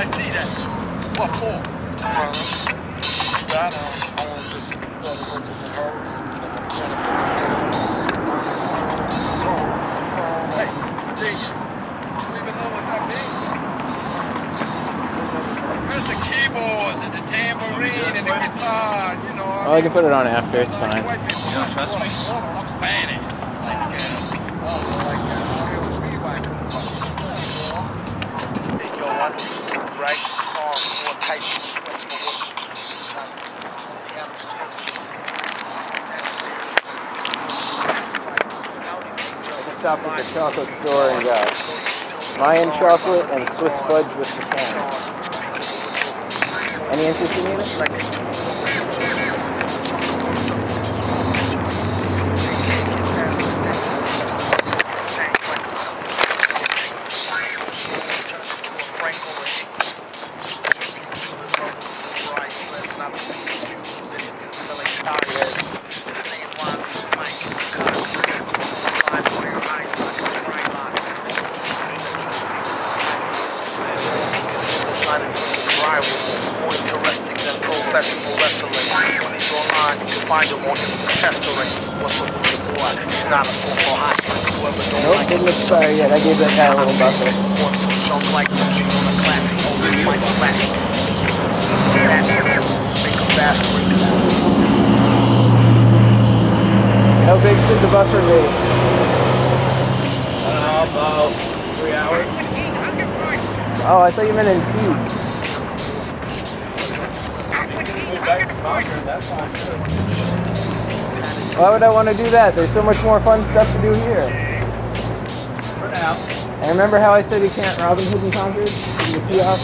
I see that. What for? That, I want to just go to work with her. Hey, do you even know what that means? There's the keyboards and the tambourine and the guitar, you know. Oh, I can put it on after, it's fine. You don't trust me? Stop at the chocolate store and got Mayan chocolate and Swiss fudge with pecan. Any interest in it? Nope, didn't expire yet. I gave that guy a little buffer. How big should the buffer be? I don't know, about 3 hours. Oh, I thought you meant in feet. Move back to Concord, that's fine too. Why would I want to do that? There's so much more fun stuff to do here. For now. And remember how I said you can't Robin Hooding Keene in the kiosk?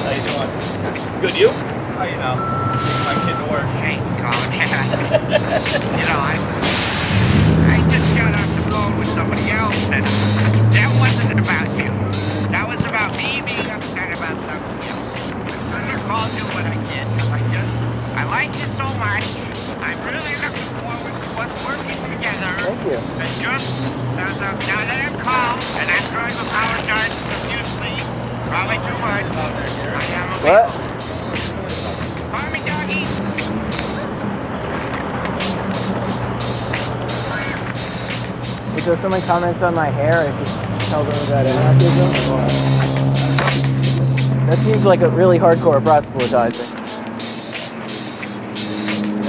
How you doing? Good, you? How you know? Taking my kid to work. Hey, Colin. You know, I just got off the phone with somebody else, and that wasn't about you. That was about me being upset about something else. I couldn't have called you what I did, because I like you so much. I'm really looking forward to us working together. Thank you. And just as now that I'm calm, and I'm trying to apologize profusely, probably too much, I am a What? Call me, doggy. So if someone comments on my hair, I just tell them about anarchism? That seems like a really hardcore proselytizing.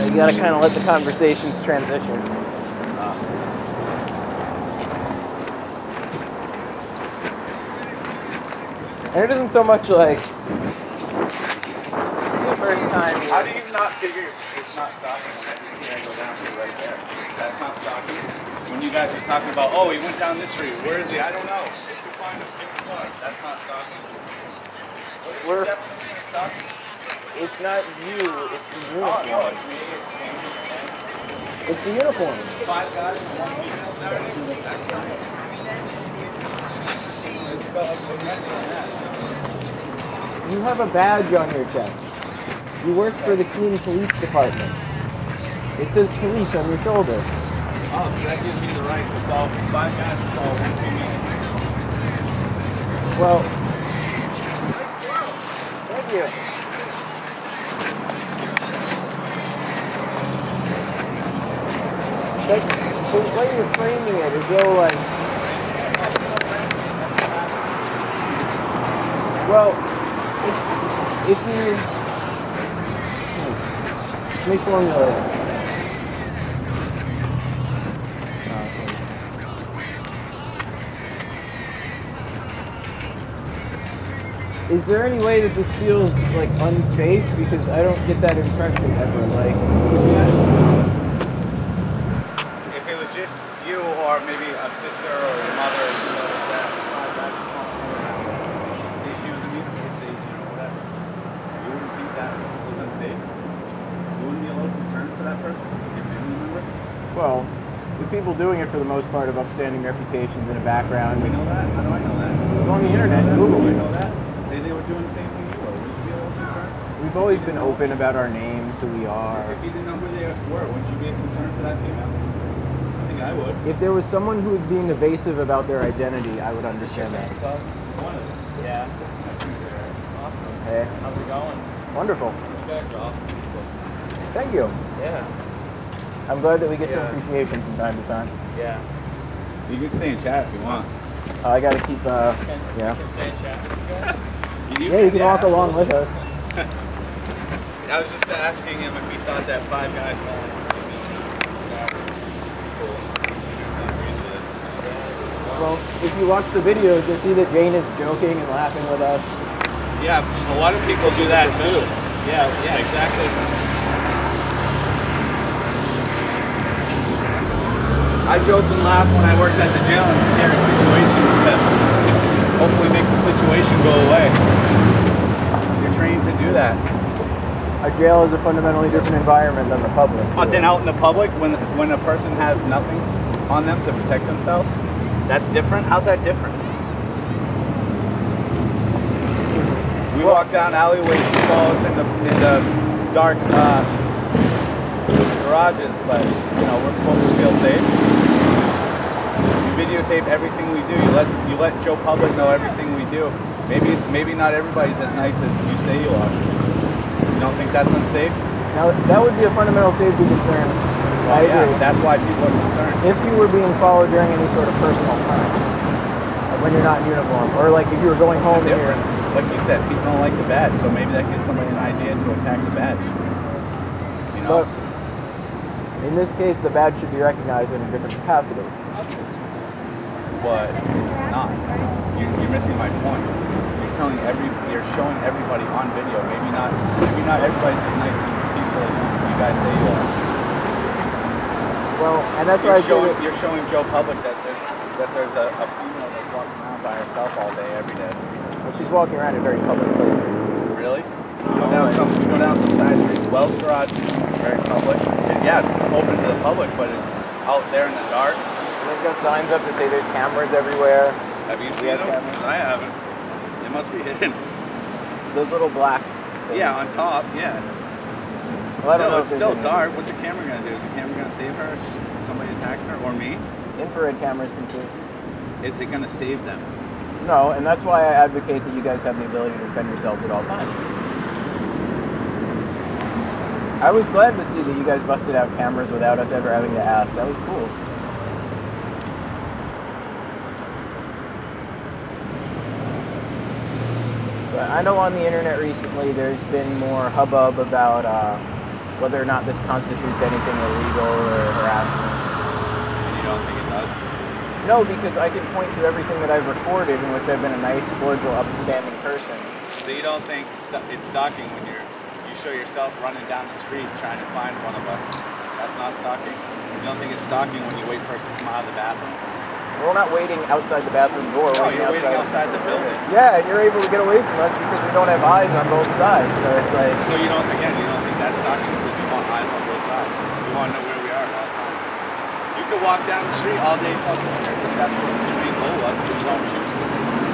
You gotta kind of let the conversations transition. And it isn't so much like the first time you... How do you not figure it's not stalking when everything I go down to right there? That's not stalking. When you guys are talking about, oh, he went down this street, where is he? I don't know. If you find him, pick him up. That's not stalking. We're... Definitely stalking. It's not you, it's the uniform. Oh, no, it's me, it's me. It's the uniform. 5 guys and 1 female Saturday. That's nice. It felt like we met on that. You have a badge on your chest. You work for the Keene Police Department. It says police on your shoulder. Oh, so that gives me the right to call 5 guys and call 1 female. Well, thank you. So the way you're framing it is though like, well, it's, if you, let me formulate it. Is there any way that this feels like unsafe? Because I don't get that impression ever. Like, if it was just you or maybe a sister or your mother or something like that, say she was a mutant, say, you know, whatever, you wouldn't think that was unsafe? You wouldn't be a little concerned for that person if you didn't remember? well, the people doing it for the most part have upstanding reputations and a background. We know that? How do I know that? Go on the internet, Google Would you it. know that? Say they were doing the same thing you were. Would you be a little concerned? We've always been open about our names, who we are. If you didn't know who they were, wouldn't you be concerned for that female? I think think I would. If there was someone who was being evasive about their identity, I would understand that. One of them. Yeah. Awesome. Hey. How's it going? Wonderful. You guys are awesome people. Thank you. Yeah. I'm glad that we get some appreciation from time to time. Yeah. You can stay and chat if you want. I gotta keep, You yeah. can stay and chat with you guys. Yeah, you can walk along with us. I was just asking him if he thought that 5 guys were cool. Well, if you watch the videos, you'll see that Jane is joking and laughing with us. Yeah, a lot of people do that too. Yeah, exactly. I joked and laughed when I worked at the jail in scary situations to hopefully make the situation go away. You're trained to do that. A jail is a fundamentally different environment than the public. But then out in the public, when a person has nothing on them to protect themselves, that's different? How's that different? We walk down alleyways, we follow us in the dark garages, but you know, we're supposed to feel safe. You videotape everything we do. You let Joe Public know everything we do. Maybe not everybody's as nice as you say you are. You don't think that's unsafe? Now, that would be a fundamental safety concern. Well, I agree. that's why people are concerned. If you were being followed during any sort of personal crime, like when you're not in uniform, or like if you were going home It's and a difference. Like you said, people don't like the badge, so maybe that gives somebody an idea to attack the badge. You know? But in this case, the badge should be recognized in a different capacity. But it's not. You're missing my point. You're showing everybody on video. Maybe not everybody's as nice and peaceful as you guys say you are. Well, and that's why You're showing Joe Public that there's a female that's walking around by herself all day, every day. well, she's walking around in very public places. Really? Go down some side streets. Wells Garage, very public. And yeah, it's open to the public, but it's out there in the dark. And they've got signs up that say there's cameras everywhere. Have you seen them? Cameras. I haven't. It must be hidden. Those little black things. Yeah, on top. Yeah. Well, I don't know if It's there's still any- dark. What's a camera gonna do? Is the camera gonna save her if somebody attacks her or me? Infrared cameras can see. Is it gonna save them? No, and that's why I advocate that you guys have the ability to defend yourselves at all times. I was glad to see that you guys busted out cameras without us ever having to ask. That was cool. But I know on the internet recently there's been more hubbub about whether or not this constitutes anything illegal or harassment. And you don't think it does? No, because I can point to everything that I've recorded in which I've been a nice, cordial, upstanding person. So you don't think it's stalking when you show yourself running down the street trying to find one of us? That's not stalking? You don't think it's stalking when you wait for us to come out of the bathroom? We're not waiting outside the bathroom door. No, We're you're waiting outside the building. Yeah, and you're able to get away from us because we don't have eyes on both sides. So it's like, So you don't think that's stalking because you want eyes on both sides. You want to know where we are at all times. You could walk down the street all day fucking here if that's what your main goal was, but you don't choose to.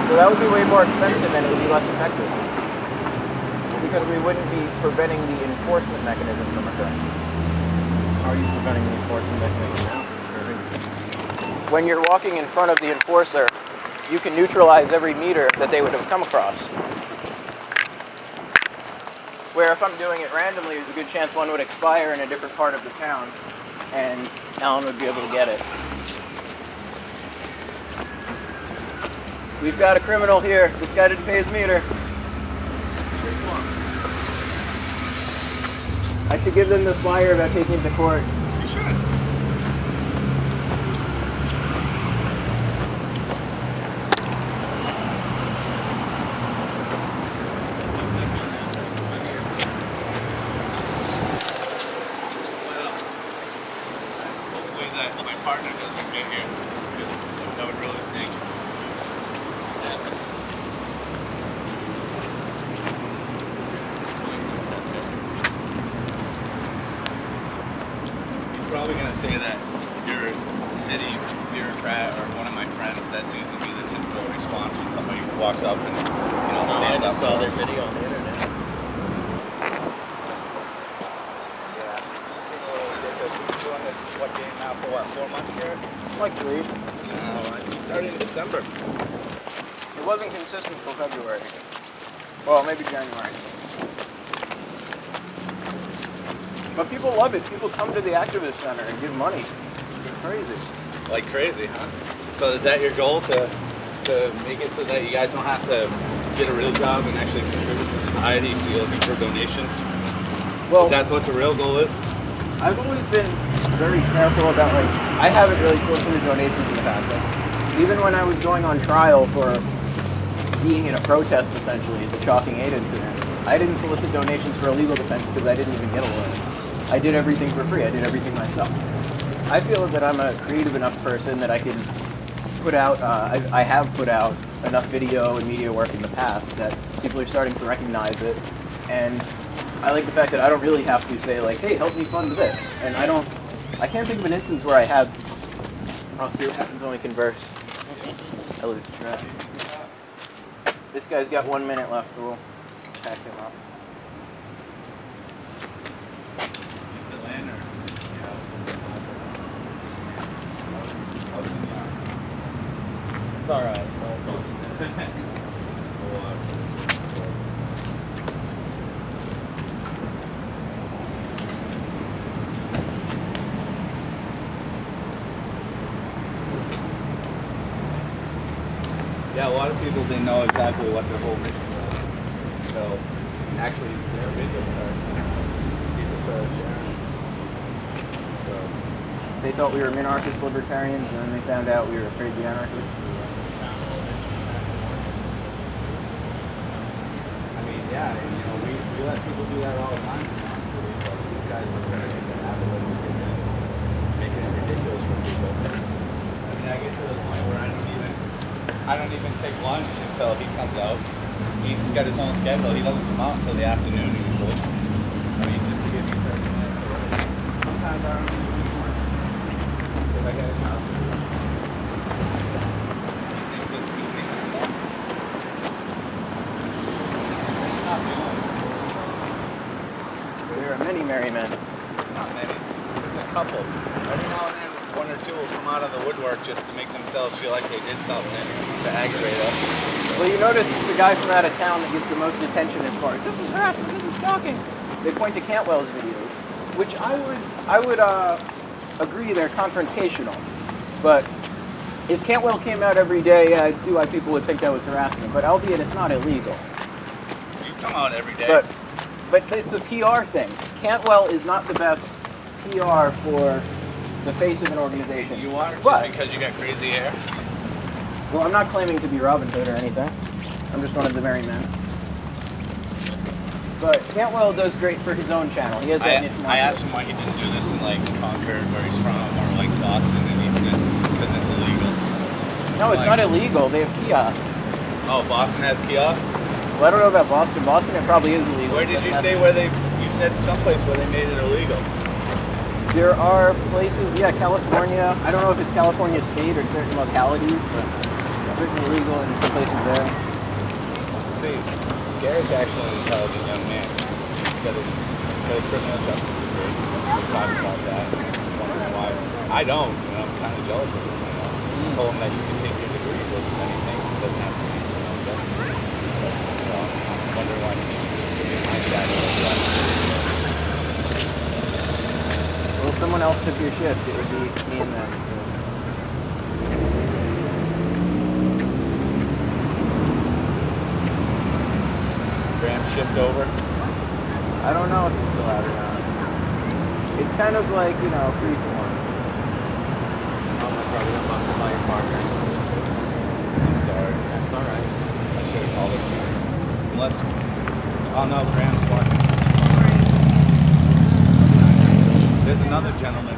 so that would be way more expensive and it would be less effective. Because we wouldn't be preventing the enforcement mechanism from occurring. How are you preventing the enforcement mechanism now? When you're walking in front of the enforcer, you can neutralize every meter that they would have come across. Where if I'm doing it randomly, there's a good chance one would expire in a different part of the town, and Alan would be able to get it. We've got a criminal here. This guy didn't pay his meter. I should give them the flyer about taking him to court. You should. Hopefully my partner doesn't get here, because that would really stink. He's probably going to say that you're a city bureaucrat or one of my friends. That seems to be the typical response when somebody walks up and stands I up. just saw to their us. video on the internet. Yeah. what game now for what, 4 months, Garrett? Like 3. You started in December. It wasn't consistent until February. Well, maybe January. But people love it. People come to the activist center and give money. It's crazy. Like crazy, huh? So is that your goal to make it so that you guys don't have to get a real job and actually contribute to society, so you're looking for donations? Well, is that what the real goal is? I've always been very careful about, like, I haven't really solicited donations in the past. Like, even when I was going on trial for being in a protest, essentially, the Shocking 8 incident, I didn't solicit donations for a legal defense because I didn't even get a lawyer. I did everything for free. I did everything myself. I feel that I'm a creative enough person that I can put out, I have put out enough video and media work in the past that people are starting to recognize it. And I like the fact that I don't really have to say, like, hey, help me fund this. And I can't think of an instance where I have. I'll see what happens when we converse. I lose track. This guy's got 1 minute left, so we'll pack him up. You still in, or? It's alright. Yeah, a lot of people didn't know exactly what their whole mission was. So, actually, their videos people started sharing. So, They thought we were minarchist libertarians, and then they found out we were crazy anarchists. I mean, yeah, and, you know, we let people do that all the time. But these guys are starting to have a little bit making it ridiculous for people. I mean, I get to the point where I don't even take lunch until he comes out. He's got his own schedule. He doesn't come out until the afternoon usually. I mean, just to give me 30 minutes. Sometimes I don't even do more. Because I get a job. There are many merry men. Not many. There's a couple. Every now and then, one or two will come out of the woodwork just to make themselves feel like they did something to aggravate us. Well, you notice the guy from out of town that gets the most attention as far as this is harassment, this is stalking. They point to Cantwell's videos, which I would agree they're confrontational. But if Cantwell came out every day, I'd see why people would think that was harassment. But albeit it's not illegal. You come out every day. But it's a PR thing. Cantwell is not the best PR for the face of an organization. You are just because you got crazy hair? Well, I'm not claiming to be Robin Hood or anything. I'm just one of the merry men. But Cantwell does great for his own channel. He has that niche market. I asked him why he didn't do this in like Concord, where he's from, or like Boston, and he said because it's illegal. No, it's not illegal. They have kiosks. Oh, Boston has kiosks? Well, I don't know about Boston. Boston, it probably is illegal. Where did you say where they? You said someplace where they made it illegal. There are places, yeah, California. I don't know if it's California State or certain localities, but it's certainly illegal in some places there. See, Garrett's actually an intelligent young man. He's got a criminal justice degree. We're talking about that. Just wondering why. I don't, and I'm kind of jealous of him. You know? I told him that you can take your degree with many things. It doesn't have to be criminal justice. So I'm wondering why he chooses to be my shadow of that. Well, if someone else took your shift, it would be me and them. So. Graham shift over? I don't know if it's still out or not. It's kind of like, you know, free form. Oh, my brother got busted by your partner. I'm sorry. That's alright. I should have called it sooner. Unless, oh no, Graham's watching. There's another gentleman